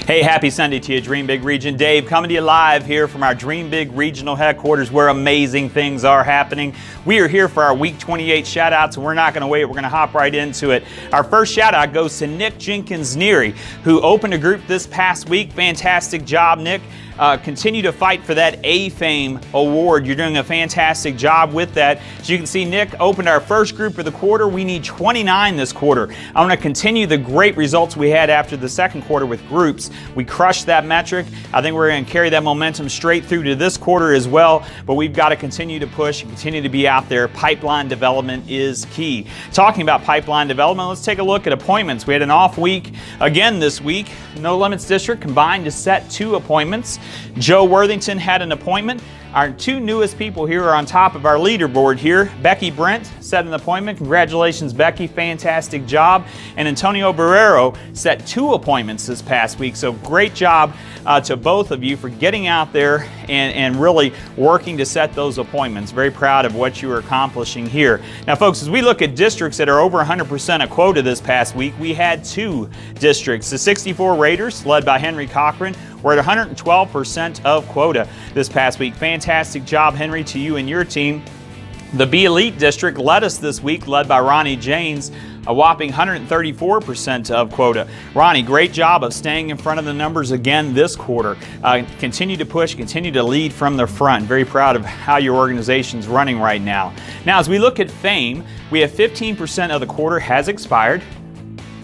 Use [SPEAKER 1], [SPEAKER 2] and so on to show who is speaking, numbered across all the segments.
[SPEAKER 1] Hey, happy Sunday to you, Dream Big Region. Dave coming to you live here from our Dream Big Regional Headquarters where amazing things are happening. We are here for our Week 28 shout-outs, and we're not going to wait. We're going to hop right into it. Our first shout-out goes to Nick Jenkins-Neary, who opened a group this past week. Fantastic job, Nick. Continue to fight for that A-Fame award. You're doing a fantastic job with that. As you can see, Nick opened our first group of the quarter. We need 29 this quarter. I want to continue the great results we had after the second quarter with groups. We crushed that metric. I think we're going to carry that momentum straight through to this quarter as well, but we've got to continue to push and continue to be out there. Pipeline development is key. Talking about pipeline development, let's take a look at appointments. We had an off week again this week. No Limits District combined to set 2 appointments. Joe Worthington had an appointment. Our 2 newest people here are on top of our leaderboard here. Becky Brent set an appointment. Congratulations, Becky. Fantastic job. And Antonio Barrero set 2 appointments this past week. So great job to both of you for getting out there and really working to set those appointments. Very proud of what you are accomplishing here. Now, folks, as we look at districts that are over 100% of quota this past week, we had 2 districts. The 64 Raiders, led by Henry Cochran, were at 112% of quota this past week. Fantastic job, Henry, to you and your team. The B Elite District led us this week, led by Ronnie Janes, a whopping 134% of quota. Ronnie, great job of staying in front of the numbers again this quarter. Continue to push, continue to lead from the front. Very proud of how your organization's running right now. Now, as we look at Fame, we have 15% of the quarter has expired.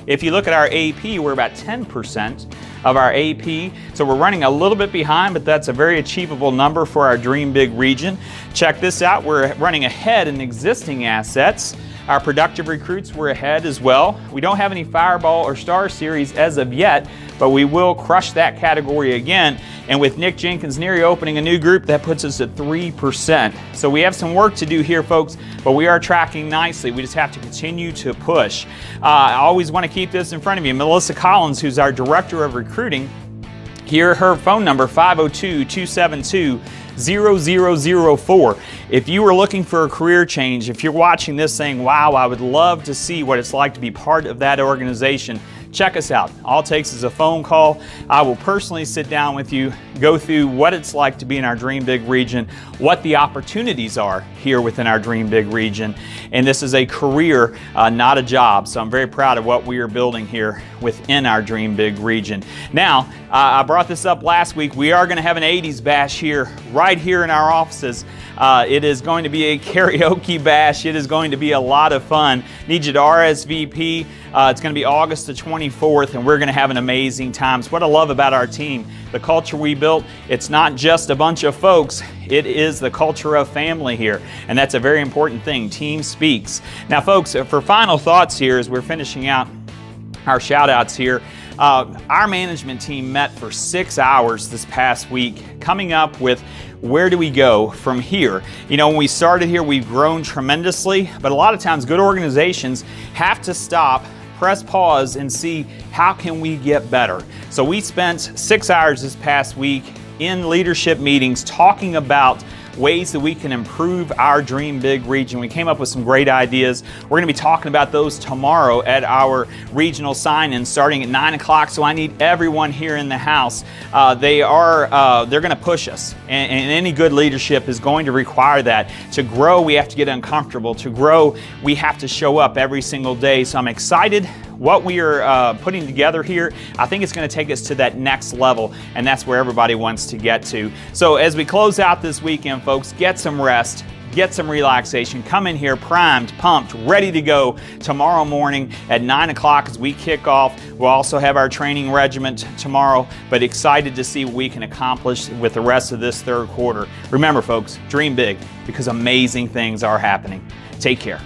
[SPEAKER 1] If you look at our AP, we're about 10% of our AP. So we're running a little bit behind, but that's a very achievable number for our Dream Big region. Check this out. We're running ahead in existing assets. Our productive recruits were ahead as well. We don't have any Fireball or Star Series as of yet, but we will crush that category again. And with Nick Jenkins-Neary opening a new group, that puts us at 3%. So we have some work to do here, folks, but we are tracking nicely. We just have to continue to push. I always want to keep this in front of you. Melissa Collins, who's our Director of Recruiting, here her phone number, 502-272-0004. If you are looking for a career change, if you're watching this saying, wow, I would love to see what it's like to be part of that organization, check us out. All it takes is a phone call. I will personally sit down with you, go through what it's like to be in our Dream Big region, what the opportunities are here within our Dream Big region. And this is a career, not a job. So I'm very proud of what we are building here within our Dream Big region. Now, I brought this up last week. We are going to have an 80s bash here, right here in our offices. It is going to be a karaoke bash. It is going to be a lot of fun. Need you to RSVP. It's going to be August the 24th, and we're going to have an amazing time. It's what I love about our team. The culture we built, it's not just a bunch of folks. It is the culture of family here, and that's a very important thing. Team speaks. Now, folks, for final thoughts here as we're finishing out our shout-outs here, our management team met for 6 hours this past week, coming up with where do we go from here. You know, when we started here, we've grown tremendously, but a lot of times good organizations have to stop, press pause, and see how can we get better. So we spent 6 hours this past week in leadership meetings talking about ways that we can improve our Dream Big region. We came up with some great ideas. We're going to be talking about those tomorrow at our regional sign-in starting at 9 o'clock, so I need everyone here in the house. They're going to push us, and any good leadership is going to require that. To grow, we have to get uncomfortable. To grow, we have to show up every single day. So I'm excited what we are putting together here. I think it's going to take us to that next level, and that's where everybody wants to get to. So as we close out this weekend, folks, get some rest, get some relaxation, come in here primed, pumped, ready to go tomorrow morning at 9 o'clock as we kick off. We'll also have our training regiment tomorrow, but excited to see what we can accomplish with the rest of this third quarter. Remember, folks, dream big because amazing things are happening. Take care.